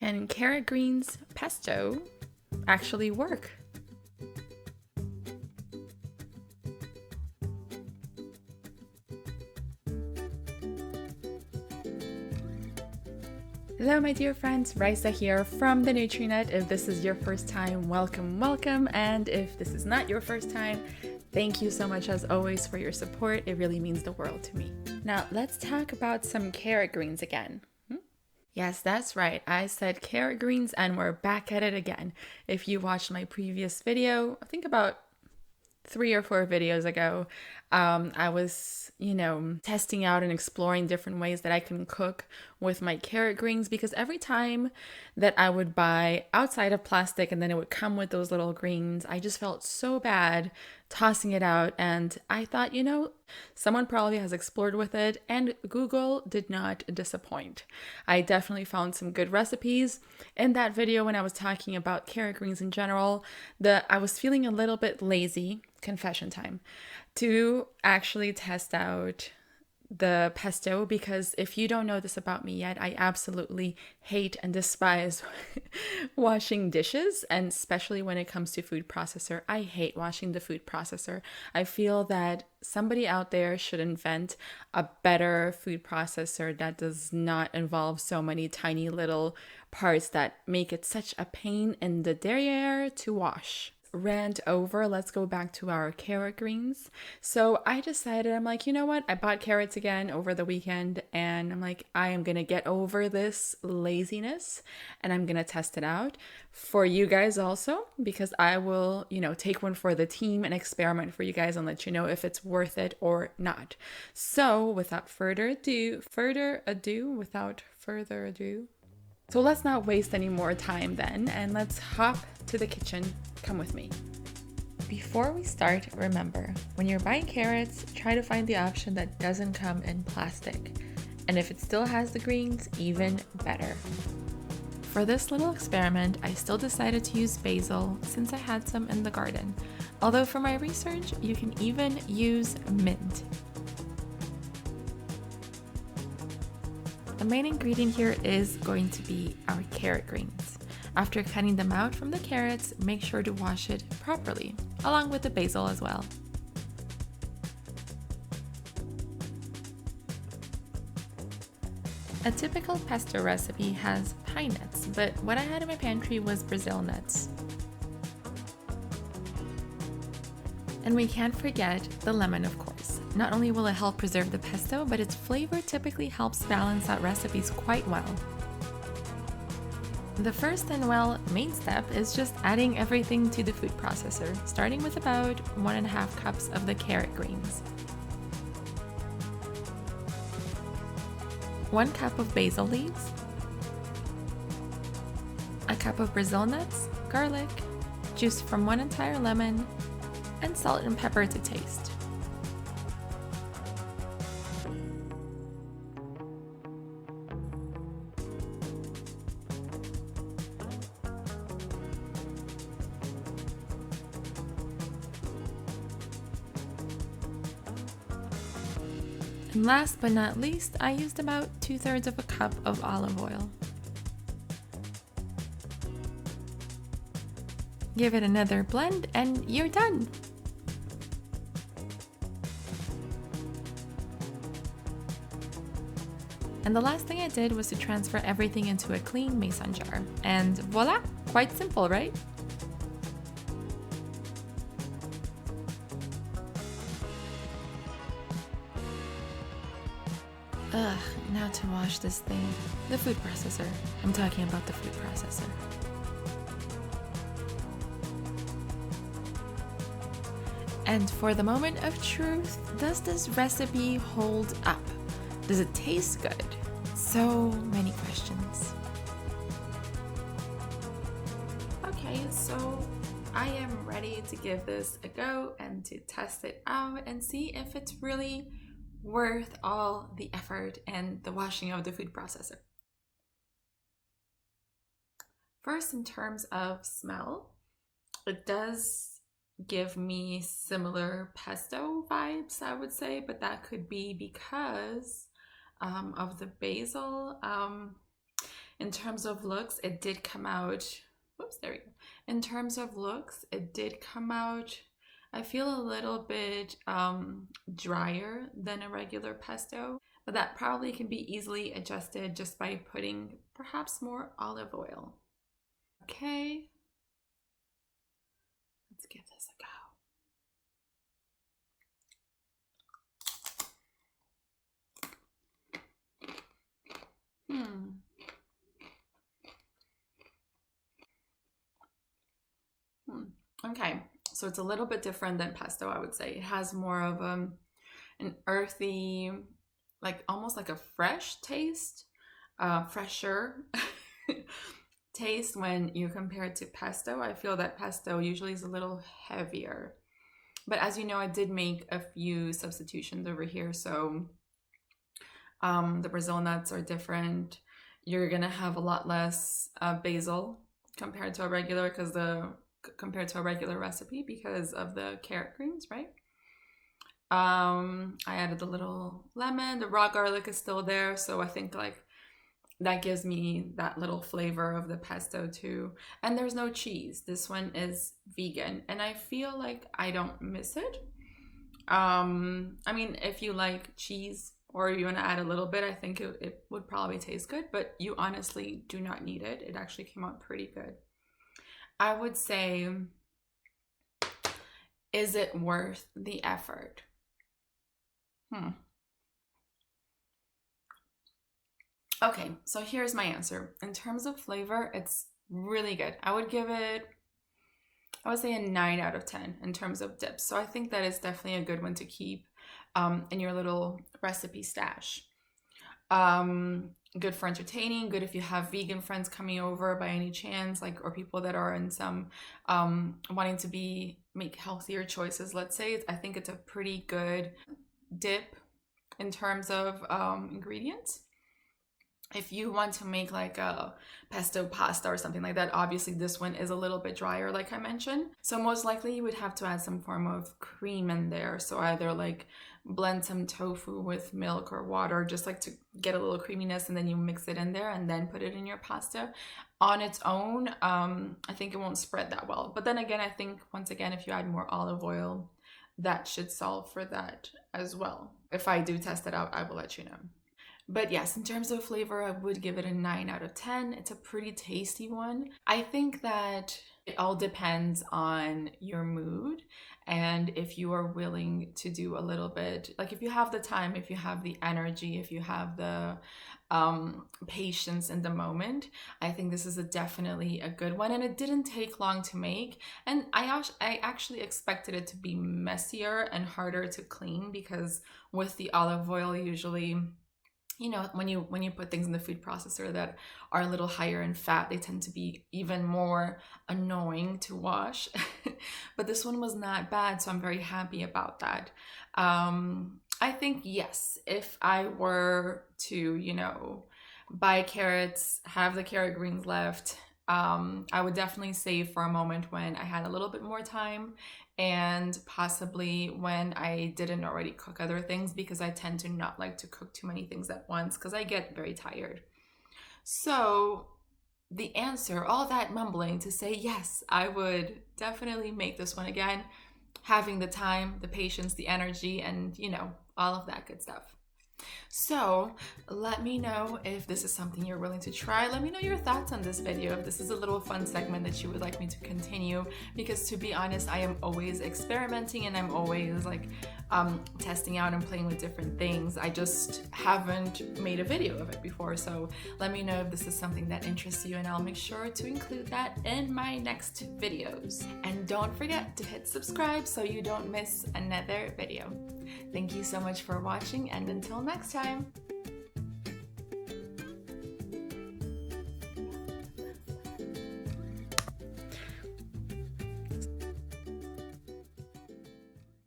Can carrot greens pesto actually work? Hello my dear friends, Raisa here from the Nutrinut. If this is your first time, welcome, welcome. And if this is not your first time, thank you so much as always for your support. It really means the world to me. Now let's talk about some carrot greens again. Yes, that's right. I said carrot greens and we're back at it again. If you watched my previous video, I think about 3 or 4 videos ago, I was, testing out and exploring different ways that I can cook with my carrot greens, because every time that I would buy outside of plastic and then it would come with those little greens, I just felt so bad tossing it out. And I thought, someone probably has explored with it, and Google did not disappoint. I definitely found some good recipes. In that video, when I was talking about carrot greens in general, I was feeling a little bit lazy, confession time, to actually test out the pesto, because if you don't know this about me yet, I absolutely hate and despise washing dishes, and especially when it comes to food processor. I hate washing the food processor. I feel that somebody out there should invent a better food processor that does not involve so many tiny little parts that make it such a pain in the derriere to wash. Rant over, let's go back to our carrot greens. So I decided, I'm like, you know what? I bought carrots again over the weekend, and I'm like, I am going to get over this laziness and I'm going to test it out for you guys also, because I will, take one for the team and experiment for you guys and let you know if it's worth it or not. So without further ado, so let's not waste any more time then, and let's hop to the kitchen. Come with me. Before we start, remember, when you're buying carrots, try to find the option that doesn't come in plastic. And if it still has the greens, even better. For this little experiment, I still decided to use basil since I had some in the garden. Although for my research, you can even use mint. The main ingredient here is going to be our carrot greens. After cutting them out from the carrots, make sure to wash it properly, along with the basil as well. A typical pesto recipe has pine nuts, but what I had in my pantry was Brazil nuts. And we can't forget the lemon, of course. Not only will it help preserve the pesto, but its flavor typically helps balance out recipes quite well. The first and main step is just adding everything to the food processor, starting with about 1.5 cups of the carrot greens, 1 cup of basil leaves, a cup of Brazil nuts, garlic, juice from 1 entire lemon, and salt and pepper to taste. And last but not least, I used about 2/3 of a cup of olive oil. Give it another blend and you're done! And the last thing I did was to transfer everything into a clean mason jar. And voila! Quite simple, right? Ugh, now to wash this thing. The food processor. I'm talking about the food processor. And for the moment of truth, does this recipe hold up? Does it taste good? So many questions. Okay, so I am ready to give this a go and to test it out and see if it's really worth all the effort and the washing of the food processor. First, in terms of smell, it does give me similar pesto vibes, I would say, but that could be because of the basil. In terms of looks, it did come out, whoops, there we go. In terms of looks, it did come out, I feel a little bit drier than a regular pesto, but that probably can be easily adjusted just by putting perhaps more olive oil. Okay, let's give this a go. Okay, so it's a little bit different than pesto, I would say. It has more of an earthy, like almost like a fresh taste, fresher taste when you compare it to pesto. I feel that pesto usually is a little heavier. But as you know, I did make a few substitutions over here. So the Brazil nuts are different. You're gonna have a lot less basil compared to a regular recipe because of the carrot greens, right? I added the little lemon. The raw garlic is still there, so I think like that gives me that little flavor of the pesto too. And there's no cheese. This one is vegan, and I feel like I don't miss it. I mean, if you like cheese or you want to add a little bit, I think it would probably taste good, but you honestly do not need it. It actually came out pretty good. I would say, is it worth the effort? Okay, so here's my answer. In terms of flavor, it's really good. I would say a 9 out of 10 in terms of dips. So I think that is definitely a good one to keep in your little recipe stash. Good for entertaining, good if you have vegan friends coming over by any chance, like, or people that are in some wanting to make healthier choices, let's say. I think it's a pretty good dip in terms of ingredients. If you want to make like a pesto pasta or something like that, obviously this one is a little bit drier, like I mentioned. So most likely you would have to add some form of cream in there. So either like blend some tofu with milk or water, just like to get a little creaminess, and then you mix it in there and then put it in your pasta. On its own, I think it won't spread that well. But then again, I think once again, if you add more olive oil, that should solve for that as well. If I do test it out, I will let you know. But yes, in terms of flavor, I would give it a 9 out of 10. It's a pretty tasty one. I think that it all depends on your mood and if you are willing to do a little bit, like if you have the time, if you have the energy, if you have the patience in the moment. I think this is definitely a good one, and it didn't take long to make. And I actually expected it to be messier and harder to clean, because with the olive oil, usually, you know, when you put things in the food processor that are a little higher in fat, they tend to be even more annoying to wash. But this one was not bad, so I'm very happy about that. I think, yes, if I were to, you know, buy carrots, have the carrot greens left, I would definitely save for a moment when I had a little bit more time, and possibly when I didn't already cook other things, because I tend to not like to cook too many things at once because I get very tired. So the answer, all that mumbling to say, yes, I would definitely make this one again, having the time, the patience, the energy, and, you know, all of that good stuff. So let me know if this is something you're willing to try. Let me know your thoughts on this video, if this is a little fun segment that you would like me to continue, because to be honest, I am always experimenting and I'm always like testing out and playing with different things. I just haven't made a video of it before. So let me know if this is something that interests you, and I'll make sure to include that in my next videos. And don't forget to hit subscribe so you don't miss another video. Thank you so much for watching, and until next time.